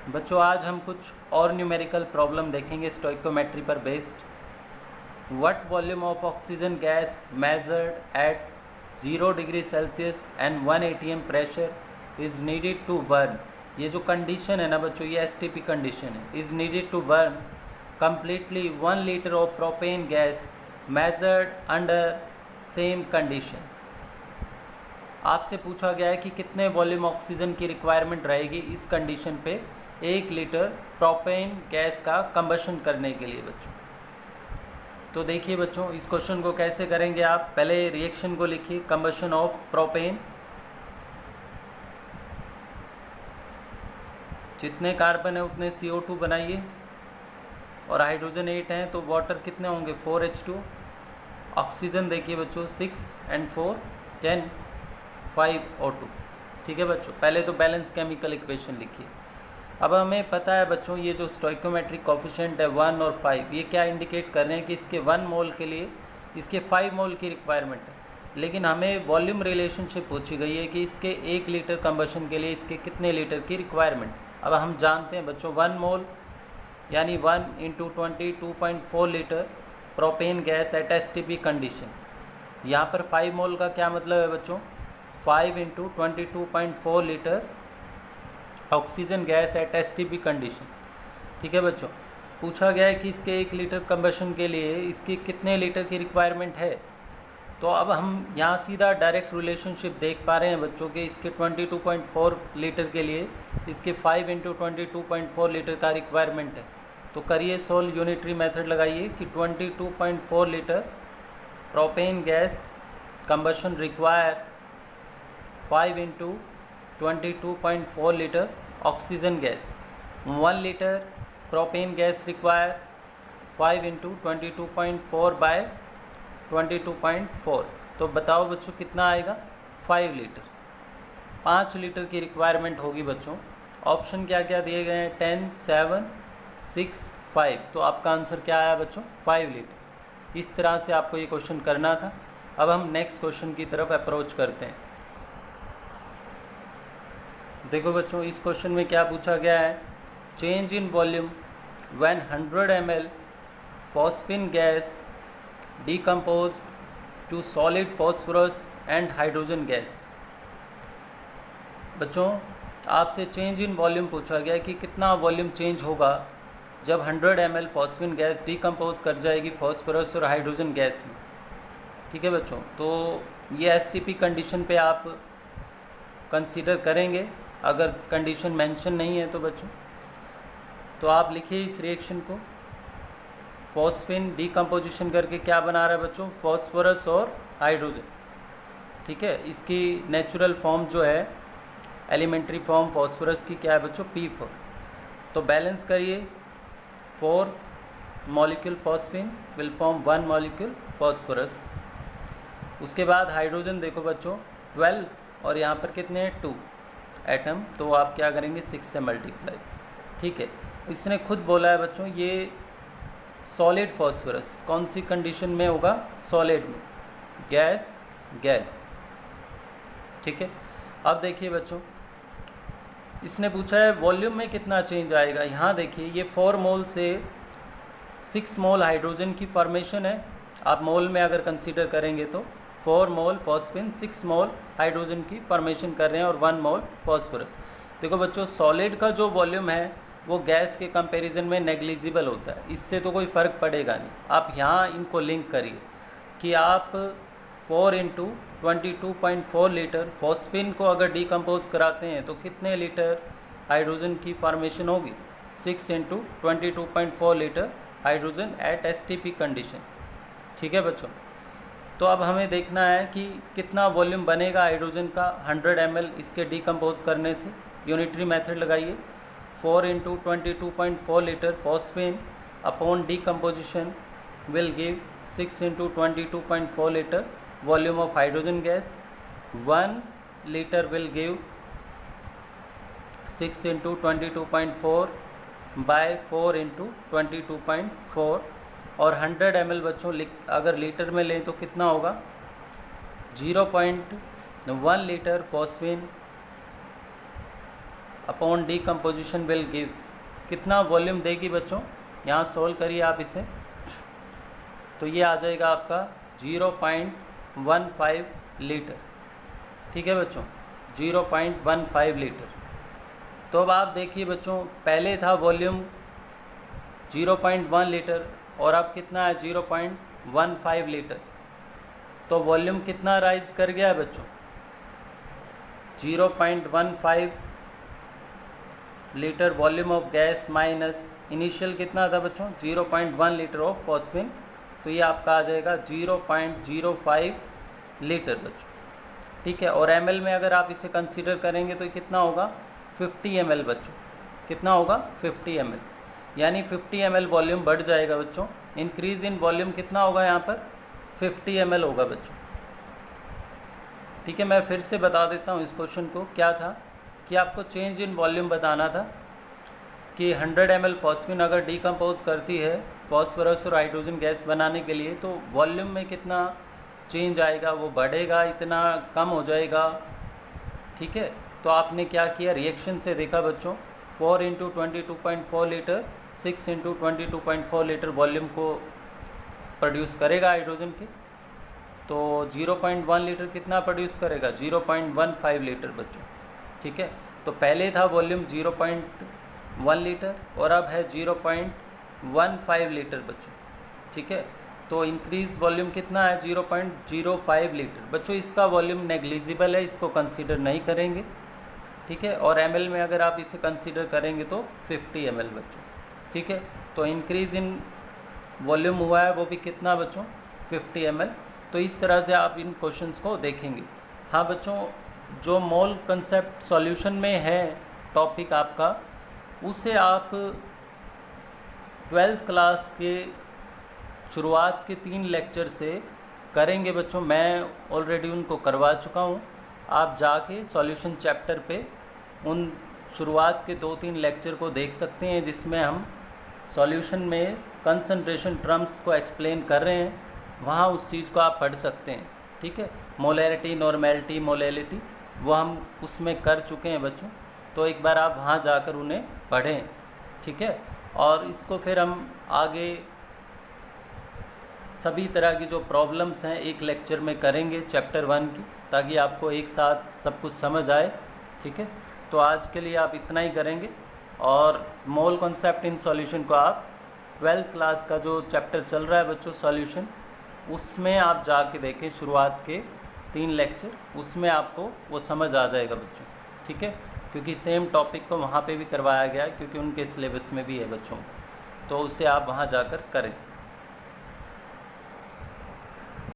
बच्चों आज हम कुछ और न्यूमेरिकल प्रॉब्लम देखेंगे स्टोइकोमेट्री पर based. What volume of oxygen gas measured at 0 degree Celsius and 1 atm pressure is needed to burn. ये जो कंडीशन है ना बच्चों, ये एसटीपी कंडीशन है। Is needed to burn completely 1 liter of propane gas measured under same condition। आपसे पूछा गया है कि कितने वॉल्यूम ऑक्सीजन की रिक्वायरमेंट रहेगी इस कंडीशन पे 1 लीटर प्रोपेन गैस का कंबशन करने के लिए बच्चों। तो देखिए बच्चों, इस क्वेश्चन को कैसे करेंगे आप। पहले रिएक्शन को लिखिए, कंबशन ऑफ प्रोपेन। जितने कार्बन है उतने CO2 बनाइए और हाइड्रोजन 8 हैं तो वाटर कितने होंगे 4H2। ऑक्सीजन देखिए बच्चों 6 and 4 10 5O2। ठीक है बच्चों, पहले तो बैलेंस केमिकल इक्वेशन लिखिए। अब हमें पता है बच्चों ये जो स्टोइकोमेट्रिक कोफिशिएंट है 1 और 5, ये क्या इंडिकेट कर रहे हैं कि इसके 1 मोल के लिए इसके 5 मोल की रिक्वायरमेंट है। लेकिन हमें वॉल्यूम रिलेशनशिप पूछी गई है कि इसके 1 लीटर कंबशन के लिए इसके कितने लीटर की रिक्वायरमेंट। अब हम जानते हैं बच्चों 1 मोल यानी 1 × 22.4 litre propane gas at STP condition. यहाँ पर 5 मोल का क्या मतलब है बच्चों, 5 × 22.4 litre oxygen gas at STP condition. ठीक है बच्चों, पूछा गया है कि इसके 1 लीटर कंबशन के लिए इसकी कितने लीटर की रिक्वायरमेंट है। तो अब हम यहाँ सीधा डायरेक्ट रिलेशनशिप देख पा रहे हैं बच्चों के इसके 22.4 लीटर के लिए इसके 5 × 22.4 लीटर का रिक्वायरमेंट है। तो करिए सोल्व, यूनिटरी मेथड लगाइए कि 22.4 litre propane gas combustion require 5 × 22.4 litre oxygen gas. 1 litre propane gas require 5 × 22.4 by 22.4। तो बताओ बच्चों कितना आएगा 5 लीटर। 5 लीटर की रिक्वायरमेंट होगी बच्चों। ऑप्शन क्या क्या दिए गए हैं 10 7 6 5। तो आपका आंसर क्या आया बच्चों 5 लीटर। इस तरह से आपको ये क्वेश्चन करना था। अब हम नेक्स्ट क्वेश्चन की तरफ अप्रोच करते हैं। देखो बच्चों, इस क्वेश्चन में क्या पूछा गया है, change in volume when 100 ml phosphine gas decomposed to solid phosphorus and hydrogen gas। बच्चों आपसे चेंज इन वॉल्यूम पूछा गया कि कितना वॉल्यूम चेंज होगा जब 100 ml फॉस्फिन गैस डिकम्पोज कर जाएगी फॉस्फोरस और हाइड्रोजन गैस में। ठीक है बच्चों, तो ये एसटीपी कंडीशन पे आप कंसीडर करेंगे। अगर कंडीशन मेंशन नहीं है तो बच्चों तो आप लिखिए इस रिएक्शन को। फॉस्फिन डिकम्पोजिशन करके क्या बना रहा है बच्चों, फॉस्फोरस और हाइड्रोजन। ठीक है, इसकी नेचुरल फॉर्म जो है एलिमेंट्री फॉर्म फॉस्फोरस की क्या है बच्चों P4। तो बैलेंस करिए 4 molecule phosphine will form 1 molecule phosphorus. उसके बाद हाइड्रोजन देखो बच्चों 12 और यहाँ पर कितने हैं 2 एटम। तो आप क्या करेंगे 6 से मल्टीप्लाई। ठीक है, इसने खुद बोला है बच्चों ये सॉलिड फॉस्फोरस कौन सी कंडीशन में होगा, सॉलिड में, गैस गैस। ठीक है, अब देखिए बच्चों इसने पूछा है वॉल्यूम में कितना चेंज आएगा। यहाँ देखिए ये 4 मोल से 6 मोल हाइड्रोजन की फॉर्मेशन है। आप मोल में अगर कंसीडर करेंगे तो 4 मोल फॉस्फिन 6 मोल हाइड्रोजन की फॉर्मेशन कर रहे हैं और 1 मोल फॉस्फोरस। देखो बच्चों सॉलिड का जो वॉल्यूम है वो गैस के कंपैरिजन में नेग्लिजिबल होता है, इससे तो कोई फ़र्क पड़ेगा नहीं। आप यहाँ इनको लिंक करिए कि आप 4 × 22.4 लीटर फॉस्फिन को अगर डिकम्पोज कराते हैं तो कितने लीटर हाइड्रोजन की फॉर्मेशन होगी, 6 × 22.4 litre hydrogen at STP condition. ठीक है बच्चों, तो अब हमें देखना है कि कितना वॉल्यूम बनेगा हाइड्रोजन का 100 ml इसके डिकम्पोज करने से। यूनिटरी मेथड लगाइए। 4 × 22.4 litre phosphine upon decomposition will give 6 × 22.4 liter volume of hydrogen gas। 1 liter will give 6 × 22.4 by 4 × 22.4 और 100 ml बच्चों अगर लीटर में लें तो कितना होगा 0.1 litre phosphine upon decomposition will give, कितना वॉल्यूम देगी बच्चों? यहाँ सोल्व करिए आप इसे, तो ये आ जाएगा आपका 0.15 लीटर। ठीक है बच्चों, 0.15 लीटर। तो अब आप देखिए बच्चों, पहले था वॉल्यूम 0.1 लीटर और अब कितना है 0.15 लीटर। तो वॉल्यूम कितना राइज कर गया है बच्चों? 0.15 litre volume of gas minus initial कितना था बच्चों? 0.1 लीटर ऑफ फॉस्फेन। तो ये आपका आ जाएगा 0.05 लीटर बच्चों। ठीक है, और ml में अगर आप इसे कंसीडर करेंगे तो कितना होगा? 50 ml बच्चों। कितना होगा? 50 ml, यानी 50 ml वॉल्यूम बढ़ जाएगा बच्चों। इंक्रीज इन वॉल्यूम कितना होगा यहाँ पर? 50 ml होगा बच्चों। ठीक है, मैं फिर से बता देता हूँ इस क्वेश्चन को। क्या था कि आपको चेंज इन वॉल्यूम बताना था कि 100 ml फॉस्फिन अगर डीकम्पोज करती है फॉस्फोरस और हाइड्रोजन गैस बनाने के लिए, तो वॉल्यूम में कितना चेंज आएगा? वो बढ़ेगा, इतना कम हो जाएगा। ठीक है, तो आपने क्या किया? रिएक्शन से देखा बच्चों, 4 × 22.4 लीटर 6 × 22.4 लीटर वॉल्यूम को प्रोड्यूस करेगा हाइड्रोजन के। तो 0.1 लीटर कितना प्रोड्यूस करेगा? 0.15 लीटर बच्चों। ठीक है, तो पहले था वॉल्यूम 0.1 लीटर और अब है 0.15 लीटर बच्चों। ठीक है, तो इंक्रीज वॉल्यूम कितना है? 0.05 लीटर बच्चों। इसका वॉल्यूम नेग्लिजिबल है, इसको कंसीडर नहीं करेंगे। ठीक है, और ml में अगर आप इसे कंसीडर करेंगे तो 50 ml बच्चों। ठीक है, तो इंक्रीज इन वॉल्यूम हुआ है, वो भी कितना बच्चों? 50 ml। तो इस तरह से आप इन क्वेश्चंस को देखेंगे। हाँ बच्चों, जो मोल कंसेप्ट सॉल्यूशन में है टॉपिक आपका, उसे आप 12th क्लास के शुरुआत के 3 लेक्चर से करेंगे बच्चों। मैं ऑलरेडी उनको करवा चुका हूँ। आप जाके सॉल्यूशन चैप्टर पे उन शुरुआत के 2-3 लेक्चर को देख सकते हैं, जिसमें हम सॉल्यूशन में कंसंट्रेशन टर्म्स को एक्सप्लेन कर रहे हैं। वहाँ उस चीज़ को आप पढ़ सकते हैं। ठीक है, मोलैरिटी, नॉर्मेलिटी, मोलैलिटी, वो हम उसमें कर चुके हैं बच्चों। तो एक बार आप वहाँ जाकर उन्हें पढ़ें। ठीक है, और इसको फिर हम आगे सभी तरह की जो प्रॉब्लम्स हैं एक लेक्चर में करेंगे चैप्टर 1 की, ताकि आपको एक साथ सब कुछ समझ आए। ठीक है, तो आज के लिए आप इतना ही करेंगे। और मोल कॉन्सेप्ट इन सॉल्यूशन को आप 12th क्लास का जो चैप्टर चल रहा है बच्चों सॉल्यूशन, उसमें आप जाके देखें शुरुआत के 3 लेक्चर, उसमें आपको वो समझ आ जाएगा बच्चों। ठीक है, क्योंकि सेम टॉपिक को वहाँ पे भी करवाया गया है, क्योंकि उनके सिलेबस में भी है बच्चों। तो उसे आप वहाँ जाकर करें।